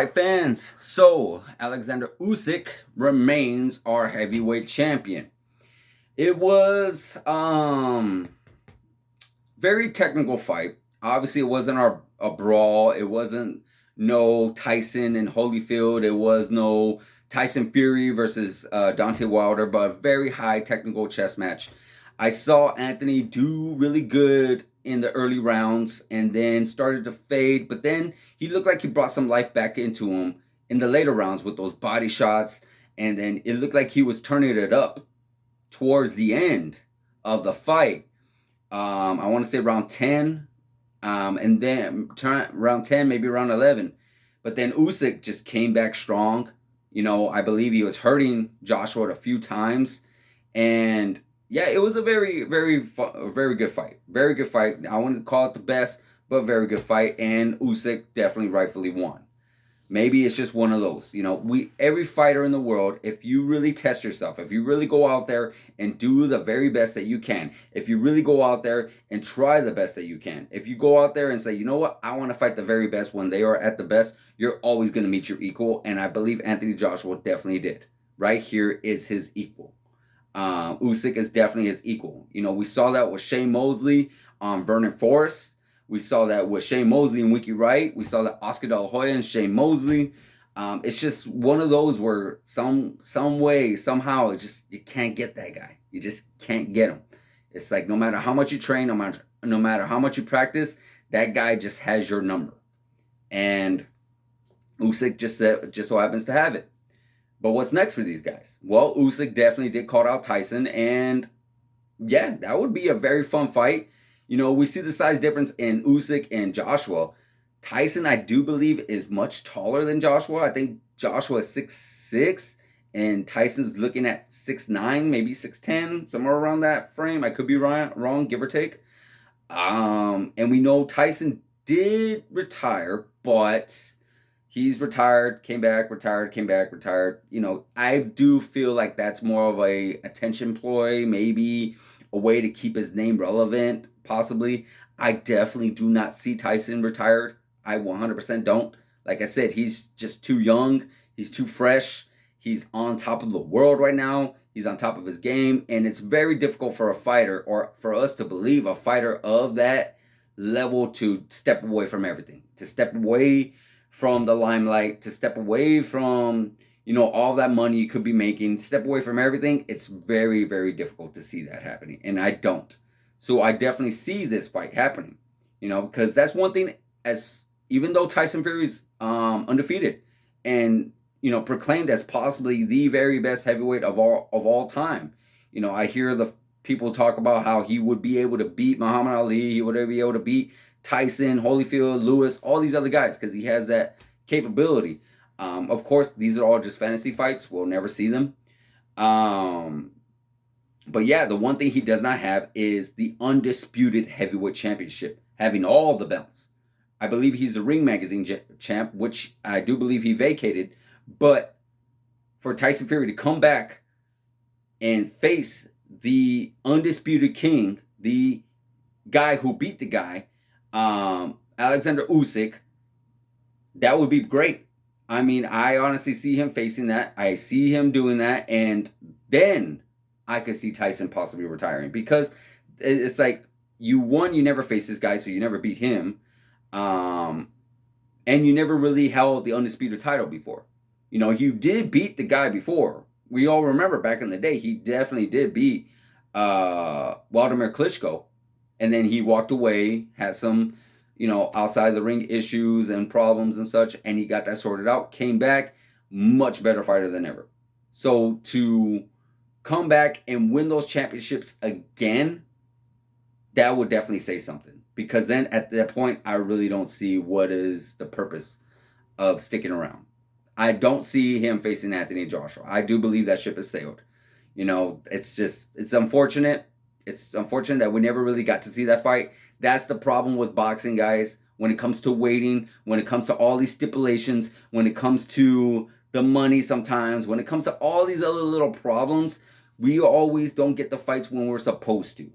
fight fans. So, Alexander Usyk remains our heavyweight champion. It was very technical fight. Obviously, it wasn't a brawl. It wasn't no Tyson and Holyfield. It was no Tyson Fury versus Deontay Wilder, but a very high technical chess match. I saw Anthony do really good in the early rounds and then started to fade, but then he looked like he brought some life back into him in the later rounds with those body shots, and then it looked like he was turning it up towards the end of the fight. I want to say round 10, and then round 10, maybe round 11. But then Usyk just came back strong. I believe he was hurting Joshua a few times. And yeah, it was a very, very good fight. Very good fight. I wouldn't call it the best, but very good fight. And Usyk definitely rightfully won. Maybe it's just one of those. Every fighter in the world, if you really test yourself, if you really go out there and do the very best that you can, if you really go out there and try the best that you can, if you go out there and say, you know what, I want to fight the very best when they are at the best, you're always going to meet your equal. And I believe Anthony Joshua definitely did. Right here is his equal. Usyk is definitely his equal. We saw that with Shane Mosley, Vernon Forrest. We saw that with Shane Mosley and Wiki Wright. We saw that Oscar De La Hoya and Shane Mosley. It's just one of those where some way, somehow, you can't get that guy. You just can't get him. It's like no matter how much you train, no matter how much you practice, that guy just has your number. And Usyk just so happens to have it. But what's next for these guys? Well, Usyk definitely did call out Tyson, and yeah, that would be a very fun fight. We see the size difference in Usyk and Joshua. Tyson, I do believe, is much taller than Joshua. I think Joshua is 6'6", and Tyson's looking at 6'9", maybe 6'10", somewhere around that frame. I could be wrong, give or take. And we know Tyson did retire, but he's retired, came back, retired, came back, retired. I do feel like that's more of a attention ploy, maybe a way to keep his name relevant, possibly. I definitely do not see Tyson retired. I 100% don't. Like I said, he's just too young. He's too fresh. He's on top of the world right now. He's on top of his game. And it's very difficult for a fighter, or for us to believe a fighter of that level, to step away from everything, to step away from the limelight, to step away from all that money you could be making, step away from everything. It's very, very difficult to see that happening, and I don't. So I definitely see this fight happening, because that's one thing. As even though Tyson Fury's undefeated and proclaimed as possibly the very best heavyweight of all time, I hear the people talk about how he would be able to beat Muhammad Ali, he would be able to beat Tyson, Holyfield, Lewis, all these other guys, because he has that capability. Of course, these are all just fantasy fights. We'll never see them. But yeah, the one thing he does not have is the undisputed heavyweight championship, having all the belts. I believe he's the Ring Magazine champ, which I do believe he vacated. But for Tyson Fury to come back and face the undisputed king, the guy who beat the guy, Alexander Usyk, that would be great. I mean, I honestly see him facing that. I see him doing that, and then I could see Tyson possibly retiring, because it's like you never faced this guy, so you never beat him, and you never really held the undisputed title before. You did beat the guy before. We all remember back in the day, he definitely did beat Wladimir Klitschko, and then he walked away, had some outside the ring issues and problems and such, and he got that sorted out, came back, much better fighter than ever. So to come back and win those championships again, that would definitely say something, because then at that point, I really don't see what is the purpose of sticking around. I don't see him facing Anthony Joshua. I do believe that ship has sailed. It's unfortunate. It's unfortunate that we never really got to see that fight. That's the problem with boxing, guys. When it comes to waiting, when it comes to all these stipulations, when it comes to the money sometimes, when it comes to all these other little problems, we always don't get the fights when we're supposed to.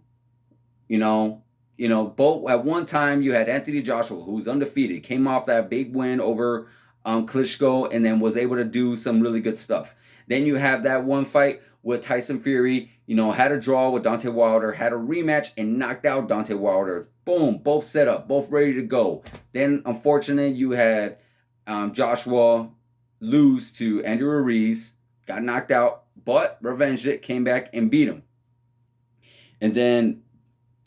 Both at one time you had Anthony Joshua, who was undefeated, came off that big win over Klitschko, and then was able to do some really good stuff. Then you have that one fight with Tyson Fury, had a draw with Deontay Wilder, had a rematch and knocked out Deontay Wilder. Boom, both set up, both ready to go. Then, unfortunately, you had Joshua lose to Andrew Ruiz, got knocked out, but revenged it, came back and beat him. And then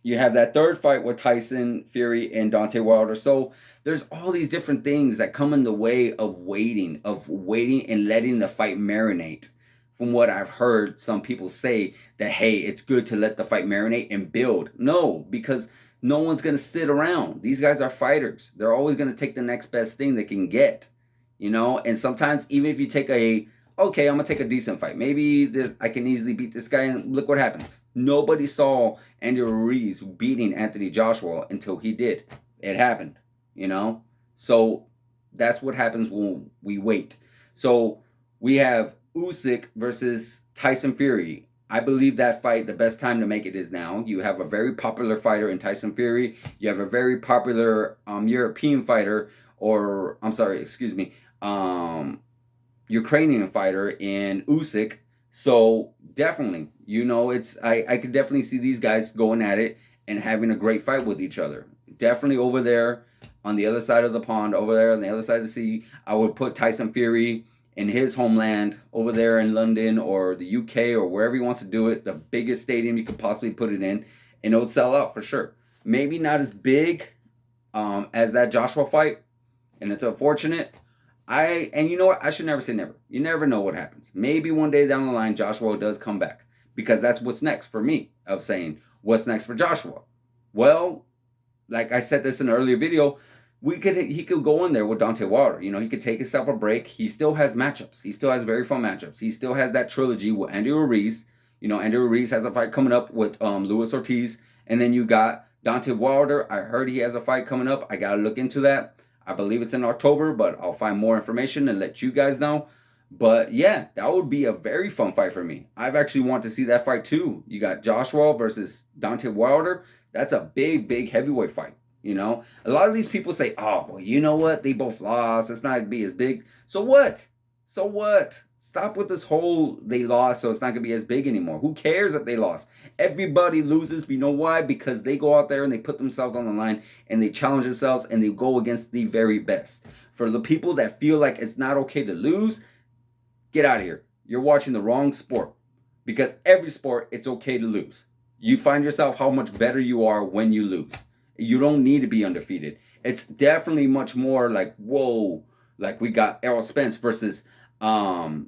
you have that third fight with Tyson Fury and Deontay Wilder. So there's all these different things that come in the way of waiting and letting the fight marinate. From what I've heard some people say that, hey, it's good to let the fight marinate and build. No, because no one's going to sit around. These guys are fighters. They're always going to take the next best thing they can get, and sometimes even if you take okay, I'm going to take a decent fight. Maybe I can easily beat this guy, and look what happens. Nobody saw Andrew Ruiz beating Anthony Joshua until he did. It happened, So that's what happens when we wait. So we have Usyk versus Tyson Fury. I believe that fight, the best time to make it is now. You have a very popular fighter in Tyson Fury. You have a very popular European fighter, or I'm sorry, excuse me, Ukrainian fighter in Usyk. So definitely, I could definitely see these guys going at it and having a great fight with each other. Definitely over there on the other side of the pond, over there on the other side of the sea, I would put Tyson Fury in his homeland over there in London or the UK or wherever he wants to do it, the biggest stadium you could possibly put it in, and it'll sell out for sure. Maybe not as big as that Joshua fight, and it's unfortunate. And you know what? I should never say never. You never know what happens. Maybe one day down the line, Joshua does come back, because that's what's next for me, of saying what's next for Joshua. Well, like I said this in an earlier video, he could go in there with Deontay Wilder. He could take himself a break. He still has matchups. He still has very fun matchups. He still has that trilogy with Andrew Ruiz. Andrew Ruiz has a fight coming up with Luis Ortiz. And then you got Deontay Wilder. I heard he has a fight coming up. I got to look into that. I believe it's in October, but I'll find more information and let you guys know. But yeah, that would be a very fun fight for me. I've actually wanted to see that fight too. You got Joshua versus Deontay Wilder. That's a big, big heavyweight fight. A lot of these people say, oh, well, you know what? They both lost. It's not going to be as big. So what? So what? Stop with this whole they lost, so it's not going to be as big anymore. Who cares if they lost? Everybody loses. We know why? Because they go out there and they put themselves on the line and they challenge themselves and they go against the very best. For the people that feel like it's not okay to lose, get out of here. You're watching the wrong sport. Because every sport, it's okay to lose. You find yourself how much better you are when you lose. You don't need to be undefeated. It's definitely much more like, whoa, like we got Errol Spence versus Terrence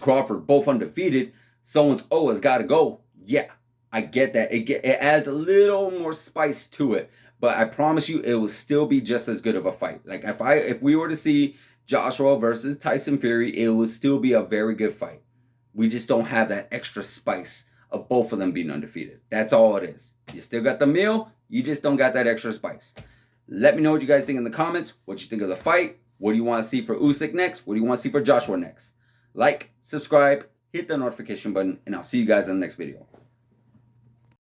Crawford, both undefeated. Someone's, it's got to go. Yeah, I get that. It adds a little more spice to it. But I promise you, it will still be just as good of a fight. Like if we were to see Joshua versus Tyson Fury, it would still be a very good fight. We just don't have that extra spice of both of them being undefeated. That's all it is. You still got the meal, you just don't got that extra spice. Let me know what you guys think in the comments. What you think of the fight. What do you want to see for Usyk next? What do you want to see for Joshua next? Like, subscribe, hit the notification button, and I'll see you guys in the next video.